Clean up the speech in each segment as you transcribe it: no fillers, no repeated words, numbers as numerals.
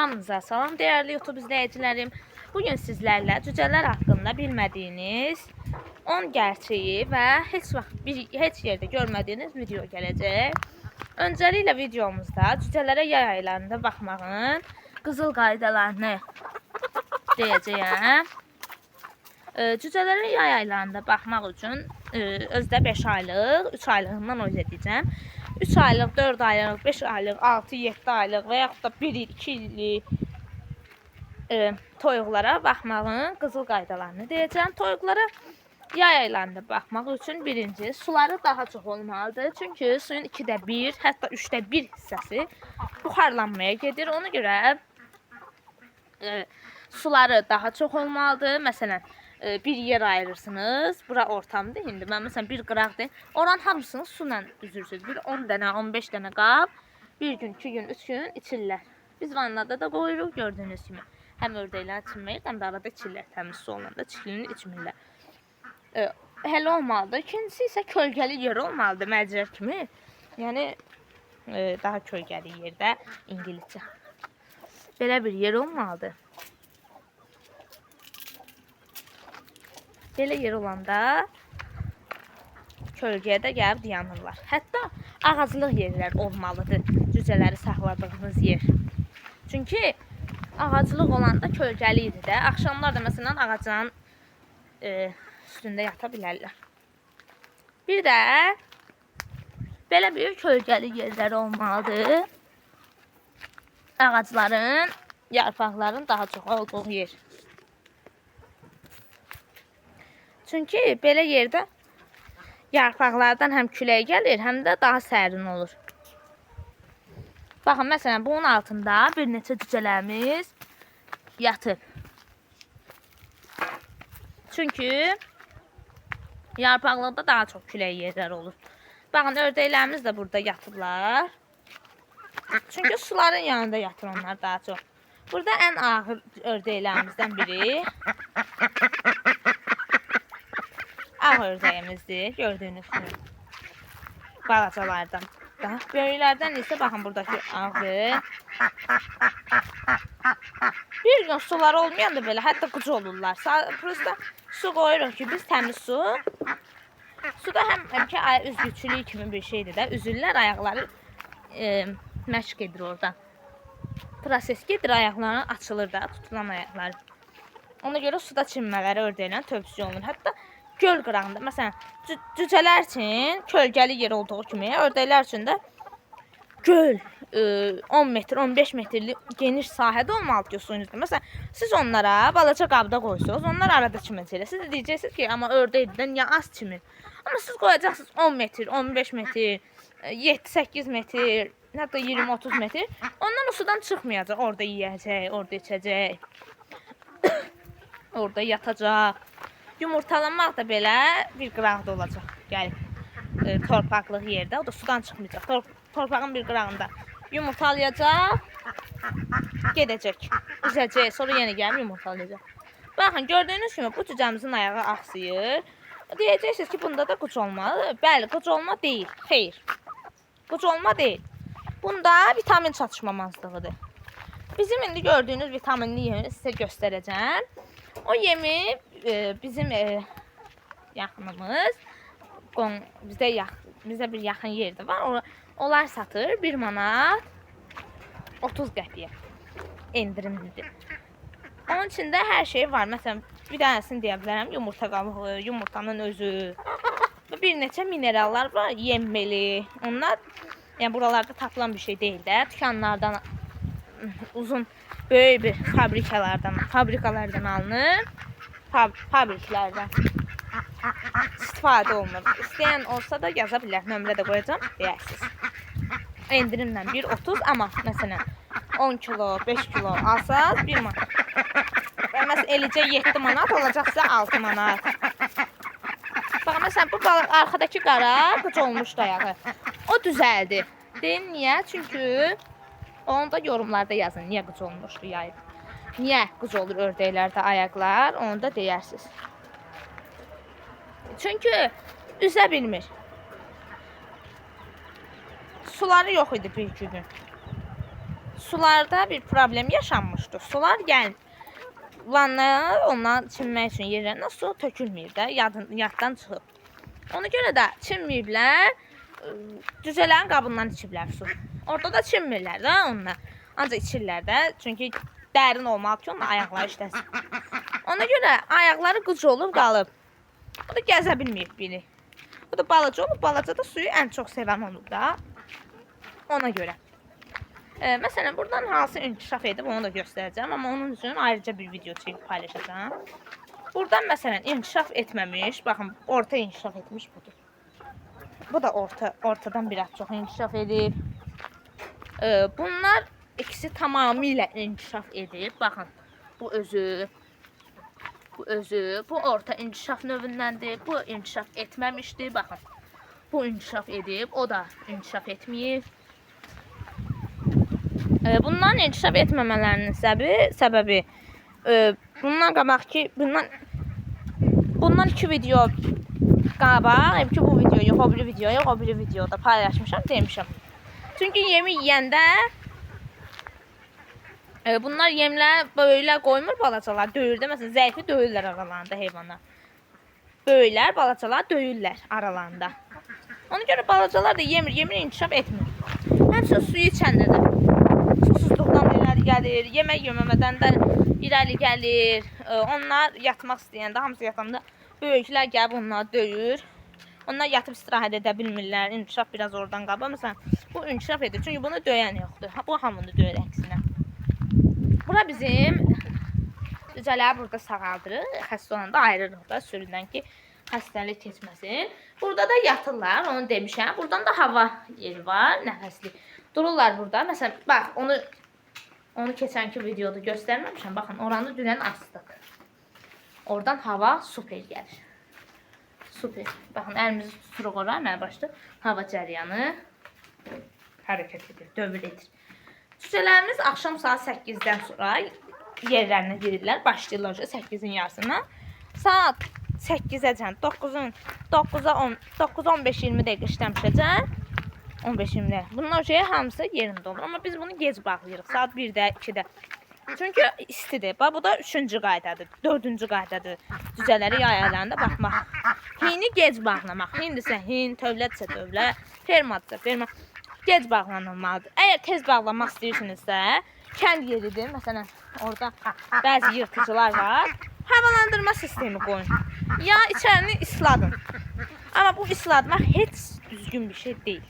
Hamınıza salam değerli YouTube izləyicilərim. Bugün sizlərlə cücələr haqqında bilmədiyiniz 10 gerçeği və heç yerdə görmədiyiniz video gələcək. Öncəliklə videomuzda cücələrə yay aylarında baxmağın qızıl qaydalarını deyəcəyəm. Cücələrə yay aylarında baxmaq üçün özdə 5 aylıq, 3 aylığından öz edəcəm. 3 aylıq, 4 aylıq, 5 aylıq, 6, 7 aylıq və yaxud da 1 il, 2 illik toyuqlara baxmağın qızıl qaydalarını deyəcəm. Toyuqlara yay aylarında baxmaq üçün birinci, suları daha çox olmalıdır. Çünki suyun 2də 1, hətta 3də 1 hissəsi buxarlanmaya gedir. Ona görə suları daha çox olmalıdır. Məsələn, bir yer ayırırsınız. Bura ortamdır. İndi mən məsələn bir qıraqdır. Oranın hamısını su ilə üzürsünüz. Bir 10 dənə, 15 dənə qab bir gün, 2 gün, 3 gün içirlər. Biz vannada da qoyuruq gördüyünüz kimi. Həm ördəklər içmir, həm də arada içirlər. Təmiz su olanda çiklini içmirlər. Hələ olmalıdır. İkincisi isə kölgəli yer olmalıdır məcrə kimi. Yəni daha kölgəli yerdə İngiliscə. Belə bir yer olmalıdır. Belə yer olanda kölgəyə də gəlib dayanırlar. Hətta ağaclıq yerlər olmalıdır cücələri saxladığınız yer. Çünki ağaclıq olanda kölgəli idi də. Axşamlar da məsələn ağacın üstündə yata bilərlər. Bir də belə bir kölgəli yerlər olmalıdır. Ağacların, yarpaqların daha çox olduğu yer. Çünki belə yerdə yarpaqlardan həm külək gəlir, həm də daha sərin olur. Baxın, məsələn, bunun altında bir neçə cücələrimiz yatıb. Çünki yarpaqlıqda daha çox külək yerlər olur. Baxın, ördəklərimiz də burada yatıblar. Çünki suların yanında yatır onlar daha çox. Burada ən ağır ördəklərimizdən biri ağ ördəyimizdir, gördüyünüz kimi. Balacalardan. Böyüklərdən isə baxın buradakı ağı. Bir gün sular olmayanda belə hətta qıcı olurlar. Prosta su qoyuruq ki, biz təmiz su. Suda həm ki üzgüçülük kimi bir şeydir də. Üzürlər, ayaqları məşq edir orada. Proses gedir, ayaqları açılır da, tutulan ayaqları. Ona görə suda çimmələri ördəklə tövsiyə olunur. Hətta göl qırağında, məsələn, cücələr üçün kölgəli yer olduğu kimi, ördəklər üçün də göl 10 metr, 15 metrlik geniş sahədə olmalıdır ki, suyunuzda. Məsələn, siz onlara balaca qabda qoysunuz, onlar arada çiməcəklər. Siz də deyəcəksiniz ki, amma ördəkdən niyə az çimir? Amma siz qoyacaqsınız 10 metr, 15 metr, 7-8 metr, hətta 20-30 metr. Ondan o sudan çıxmayacaq. Orada yiyəcək, orada içəcək, orada yatacaq. Yumurtalanmaq da belə bir qırağda olacaq. Gəlib torpaqlıq yerdə, o da sudan çıxmayacaq. Torpağın bir qırağında yumurtalayacaq, gedəcək, üzəcək, sonra yenə gəlib yumurtalayacaq. Baxın, gördüyünüz kimi bu cücəmizin ayağı axsıyır. Deyəcəksiniz ki, bunda da qıc olmalı. Bəli, qıc olma deyil, xeyr. Qıc olma deyil. Bunda vitamin çatışmamazlığıdır. Bizim indi gördüyünüz vitaminli yemi sizə göstərəcəm. O yemi bizim yaxınımız, bizdə bir yaxın yerdə var. Onlar satır 1 manat 30 qəpiyə. Endirimlidir. Onun içində hər şey var. Məsələn, bir dənəsini deyə bilərəm. Yumurta qabığı, yumurtanın özü və bir neçə minerallar var. Yemmeli. Onlar yəni buralarda tapılan bir şey deyil də. Dükanlardan uzun böyük bir fabrikalardan alınır. Fabriklərdən istifadə olunur. İstəyən olsa da yaza bilər. Nömrə də qoyacam, deyərsiniz. Endirimlə 1.30, amma məsələn 10 kilo, 5 kilo alsaz 1 manat. Və məsələn eləcə 7 manat olacaqsa 6 manat. Baxın, məsələn bu arxadakı qara qıc olmuşdu ayağı. O düzəldi. Deyin niyə? Çünki onu da yorumlarda yazın. Niyə qıc olmuşdu yayıb? Niyə qıc olur ördəklərdə ayaqlar? Onu da deyərsiniz. Çünki üzə bilmir. Suları yox idi bir-iki gün. sularda bir problem yaşanmışdı. Sular vanna ondan çimmək üçün yerlərinə su tökülməyib də, yaddan çıxıb. Ona görə də çimməyiblər, cücələrin qabından içiblər su. Orada da çimmirlər də onunla. Ancaq içirlər də, çünki dərin olmalı ki, onun ayaqları işləsin. Ona görə ayaqları qıc olub qalıb. Bu da gəzə bilməyib biri. Bu da balaca olub, balaca da suyu ən çox sevən olub da. Ona görə. Məsələn, buradan hansı inkişaf edib onu da göstərəcəm, amma onun üçün ayrıca bir video çəkib paylaşacağım. Buradan məsələn inkişaf etməmiş, baxın, orta inkişaf etmiş budur. Bu da ortadan biraz çox inkişaf edib. Bunlar ikisi tamamilə inkişaf edib. Baxın, bu özü, bu orta inkişaf növündəndir. Bu inkişaf etməmişdir. Baxın, bu inkişaf edib, o da inkişaf etməyib. Bundan inkişaf etməmələrinin səbəbi bundan qabaq ki, bundan 2 video qabaq, ki bu video yox, o biri videoda paylaşmışam, demişəm. Çünki yemi yeyəndə bunlar yemlər böyüklər qoymur, balacalar döyürdə. Məsələn, zəifi döyürlər aralarında heyvanlar. Böyüklər, balacalar döyürlər aralarında. Ona görə balacalar da yemir, inkişaf etmir. Həmçinin suyu içəndə də susuzluqdan irəli gəlir, yemək yeməmədən də irəli gəlir. Onlar yatmaq istəyəndə, hamısı yatanda böyüklər gəlib onları döyür. Onlar yatıb istirahət edə bilmirlər. İnkişaf biraz oradan qalır. Məsələn, bu inkişaf edir. Çünki bunu döyən yoxdur. Bu hamını döyür əksinə. Bura bizim cücələri burada sağaldırır. Xəstə olanda ayırırıq da sürüdən ki, xəstəlik keçməsin. Burada da yatırlar, onu demişəm. Buradan da hava yeri var, nəfəslik. Dururlar burada. Məsələn, bax, onu keçənki videoda göstərməmişəm. Baxın, oranı dünən astıq. Oradan hava super gəlir. Super. Baxın, əlimizi tuturuq ora, mənə başlayır. Hava cəryanı hərəkət edir, dövr edir. Cücələrimiz axşam saat 8-dən sonra yerlərinə girirlər. Başlayırlar 8-in yarısından. Saat 8-əcən 9-15-20 dəqiqə işləmişəcən. 15-20 dəqiqə. Bunun hamısı yerində olur. Amma biz bunu gec bağlayırıq. Saat 1-də, 2-də. Çünki istidir. Bu da 3-cü qaydadır. 4-cü qaydadır. Cücələri yay aylarında baxmaq. Hini gec bağlamaq. Hindirsə hin, tövlətsə tövlət, fermadsa fermat. Gec bağlanılmalıdır. Əgər tez bağlamaq istəyirsinizsə, kənd yeridir. Məsələn, orada bəzi yırtıcılar var. Havalandırma sistemi qoyun. Ya içərini isladın. Amma bu islatmaq heç düzgün bir şey deyil.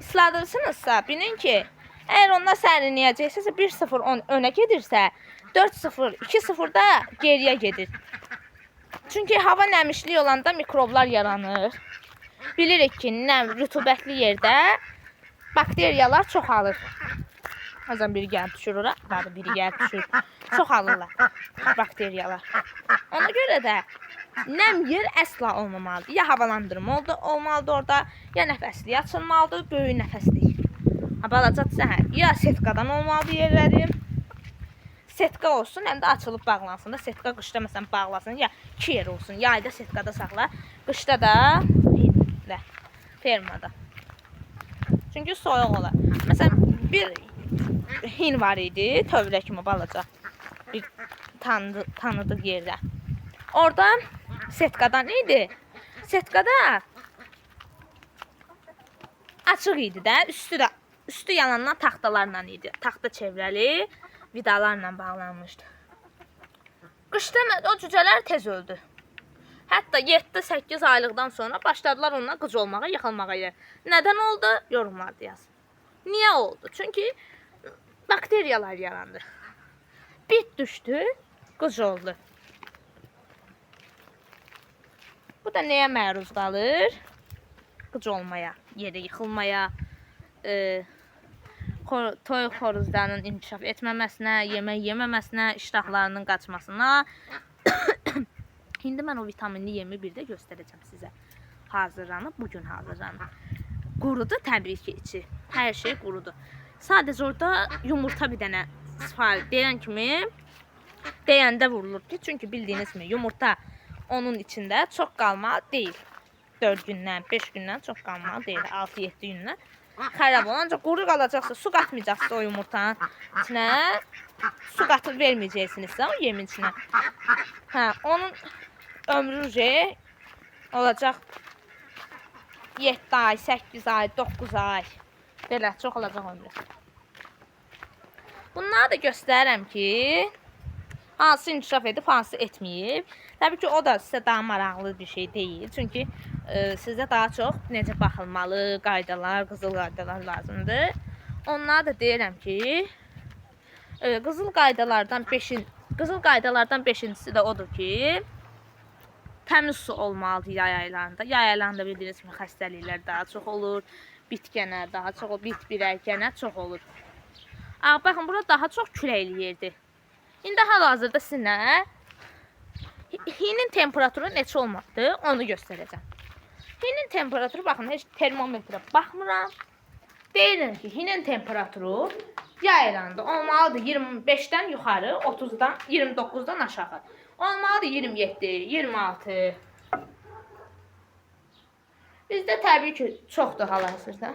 İsladırsınızsa, bilin ki, əgər onlar sərinləyəcəksizsə 1-0 önə gedirsə, 4-0, 2-0 da geriyə gedir. Çünki hava nəmişlik olanda mikroblar yaranır. Bilirik ki, rütubətli yerdə bakteriyalar çoxalır. Azan biri gəlib düşür ora, biri gəlib düşür. Çoxalırlar bakteriyalar. Ona görə də nəm yer əsla olmamalıdır. Ya havalandırma olmalıdır orada, ya nəfəsliyə açılmalıdır, böyük nəfəslik. Balaca səhər, ya setkadan olmalıdır yerlərim. Setka olsun, həm də açılıb bağlansın da. Setka qışda məsələn bağlasın, ya 2 yer olsun. Yayda setkada saxla, qışda da fermada. Çünki soyuq olar. Məsələn, bir hin var idi, tövlə kimi balaca. Bir tanıdıq yerdə. Orada setkada nə idi? Setkada açıq idi də, üstü yalandan taxtalarla idi. Taxta çevrəli, vidalarla bağlanmışdı. Qışda o cücələr tez öldü. Hətta 7-8 aylıqdan sonra başladılar onunla qıc olmağa, yıxılmağa yer. Nədən oldu? Yorumlarda yazın. Niyə oldu? Çünki bakteriyalar yarandı. Bit düşdü, qıc oldu. Bu da nəyə məruz qalır? Qıc olmaya, yerə yıxılmaya, toyuq xoruzlarının inkişaf etməməsinə, yemək yeməməsinə, iştahlarının qaçmasına. İndi mən o vitaminli yemi bir də göstərəcəm sizə. Hazırlanıb, bugün hazırlanıb. Qurudu təbii ki içi. Hər şey qurudu. Sadəcə orada yumurta bir dənə deyəndə vurulur ki, çünki bildiyiniz kimi yumurta onun içində çox qalmalı deyil. 4 gündən, 5 gündən çox qalmalı deyil, 6-7 gündən. xərab olur. Ancaq quru qalacaqsa, su qatmayacaqsa o yumurtanın içinə, su qatıb verməyəcəksinizsə o yemin içinə. Hə, onun ömrü olacaq 7 ay, 8 ay, 9 ay. Belə, çox olacaq ömrü. Bunları da göstərirəm ki, hansı inkişaf edib, hansı etməyib. Təbii ki, o da sizə daha maraqlı bir şey deyil. Çünki sizə daha çox necə baxılmalı qaydalar, qızıl qaydalar lazımdır. Onlara da deyirəm ki, qızıl qaydalardan 5-incisi də odur ki, təmiz su olmalıdır yay aylarında. Yay aylarında bildiyiniz kimi xəstəliklər daha çox olur. Bitkənə daha çox olur, bit-birəkənə çox olur. Baxın, bura daha çox küləkləyirdi. İndi hal-hazırda sizinlə hinin temperaturu neçə olmalıdır, onu göstərəcəm. Hinin temperaturu, baxın, heç termometrə baxmıram. Deyirəm ki, hinin temperaturu yay aylarında olmalıdır 25-dən yuxarı, 30-dan, 29-dan aşağı. Olmalıdır 27, 26. Bizdə təbii ki, çoxdur hal-hazırda.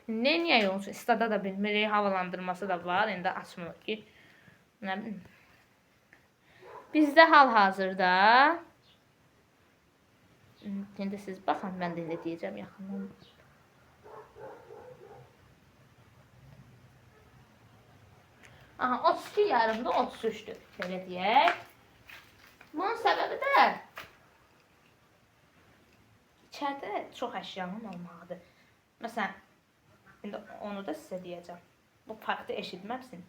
Niyə yoxsa istada da bilmirik, havalandırması da var, indi açmırıq ki. Nə bilim. Bizdə hal-hazırda indi siz baxın, mən də indi deyəcəm yaxından. Aha, 32 yarımda 33'dür. Belə deyək. Bunun səbəbi də içəridə çox əşyanın olmalıdır. Məsələn, indi onu da sizə deyəcəm. Bu faktı eşitməmsin.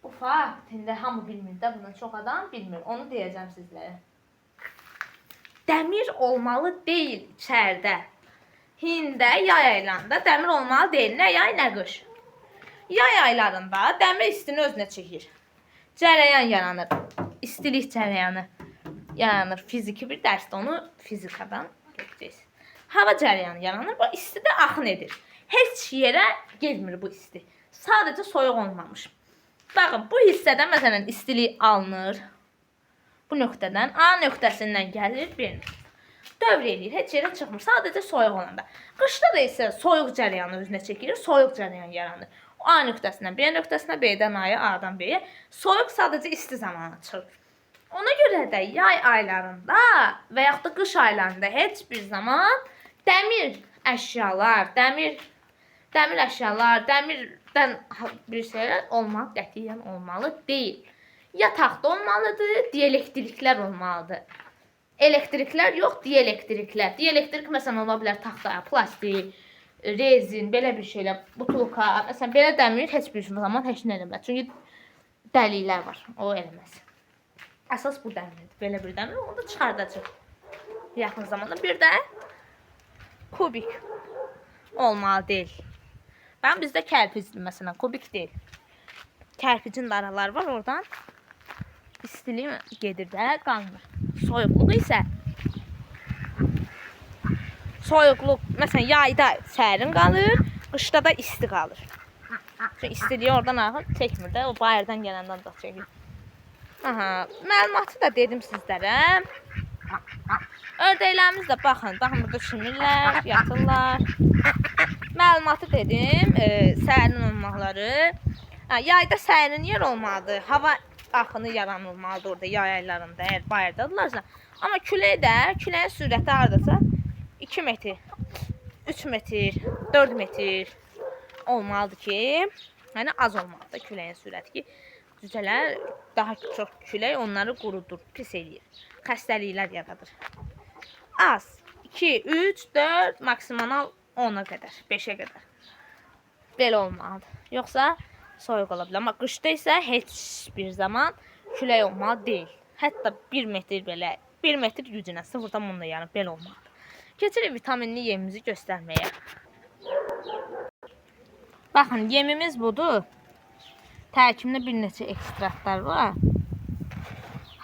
Bu fakt, indi hamı bilmir də, bundan çox adam bilmir. Onu deyəcəm sizlərə. Dəmir olmalı deyil içəridə. Hində, yay aylarında dəmir olmalı deyil. Nə yay, nə qış. Yay aylarında dəmir istini özünə çəkir. Cərəyan yaranır. İstilik cərəyanı yaranır. Fiziki bir dərsdə onu fizikadan görəcəksiniz. Hava cərəyanı yaranır. Bu isti də axın edir. Heç yerə getmir bu isti. Sadəcə soyuq olmamış. Baxın, bu hissədən məsələn istilik alınır. Bu nöqtədən A nöqtəsindən gəlir B. Dövr eləyir, heç yerə çıxmır. Sadəcə soyuq olanda. Qışda da isə soyuq cərəyanı özünə çəkir. Soyuq cərəyan yaranır. A nöqtəsindən B nöqtəsinə, B'dən A'ya, A'dan B'yə. Soyuq sadəcə isti zamanı çıxır. Ona görə də yay aylarında və yaxud da qış aylarında heç bir zaman dəmir əşyalar, dəmirdən bir şeylər olmalı, qətiyyən olmalı deyil. Ya taxta olmalıdır, dielektriklər olmalıdır. Elektriklər yox, dielektriklər. Dielektrik məsələn ola bilər taxta, plastik, rezin, belə bir şeylər, butulka. Məsələn, belə dəmir heç bir zaman heç nə eləməz. Çünki dəliklər var, o eləməz. Əsas bu dəmirdir, belə bir dəmir, onu da çıxardacaq yaxın zamanda. Bir də kubik olmalı deyil. Baxın, bizdə kərpicdir məsələn, kubik deyil. Kərpicin araları var, oradan istiliyi gedir də, qalmır. Soyuqluq isə məsələn yayda sərin qalır, qışda da isti qalır. Çünki istiliyi oradan axır, çəkmir də, o bayırdan gələndən də çəkir. Aha, məlumatı da dedim sizlərə. Ördəklərimiz də baxın, burada çimirlər, yatırlar. Məlumatı dedim, sərin olmaqları. Yayda sərin yer olmalıdır, hava axını yaranılmalıdır orada yay aylarında, əgər bayırdadırlarsa. Amma küləyin sürəti hardasa 2 metr, 3 metr, 4 metr olmalıdır ki, yəni az olmalıdır küləyin sürəti ki, cücələr daha çox külək onları qurudur, pis eləyir, xəstəliklər yaradır. Az, 2, 3, 4, maksimal 10'a qədər, 5'e qədər. Belə olmalıdır. Yoxsa soyuq ola bilər. Amma qışda isə heç bir zaman külək olmalı deyil. Hətta 1 metr belə, 1 metr gücünə, 0'dan 10'la yarım belə olmalıdır. Keçirik vitaminli yemimizi göstərməyə. Baxın, yemimiz budur. Tərkibində bir neçə ekstraktlar var.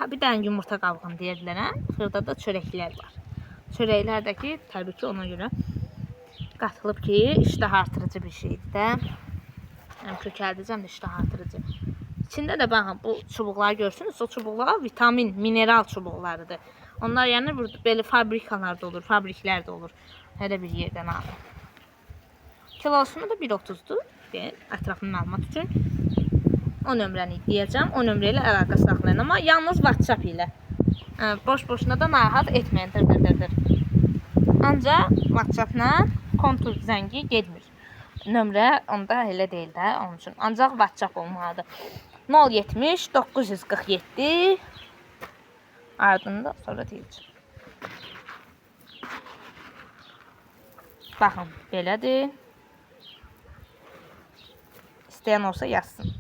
Bir dənə yumurta qabığını deyirlər. Xırda da çörəklər var. Çörəklərdəki təbii ki ona görə qatılıb ki, iştah artırıcı bir şeydir də. Yəni kökəldəcəm də iştah artırıcı. İçində də baxın bu çubuqları görürsünüz. O çubuqlar vitamin, mineral çubuqlarıdır. Onlar yəni burada belə fabrikalarda olur, fabriklərdə olur. Hər bir yerdən alır. Kilosunu da 1.30'dur. Ətraflı məlumat üçün. O nömrəni deyəcəm. O nömrə ilə əlaqə saxlayın. Amma yalnız WhatsApp ilə. Boş-boşuna da narahat etməyin. Ancaq WhatsApp-la kontur zəngi getmir. Nömrə onda elə deyil də onun üçün. Ancaq WhatsApp olmalıdır. 070 947 ardında sonra deyəcəm. Baxın, belədir. İstəyən olsa yazsın.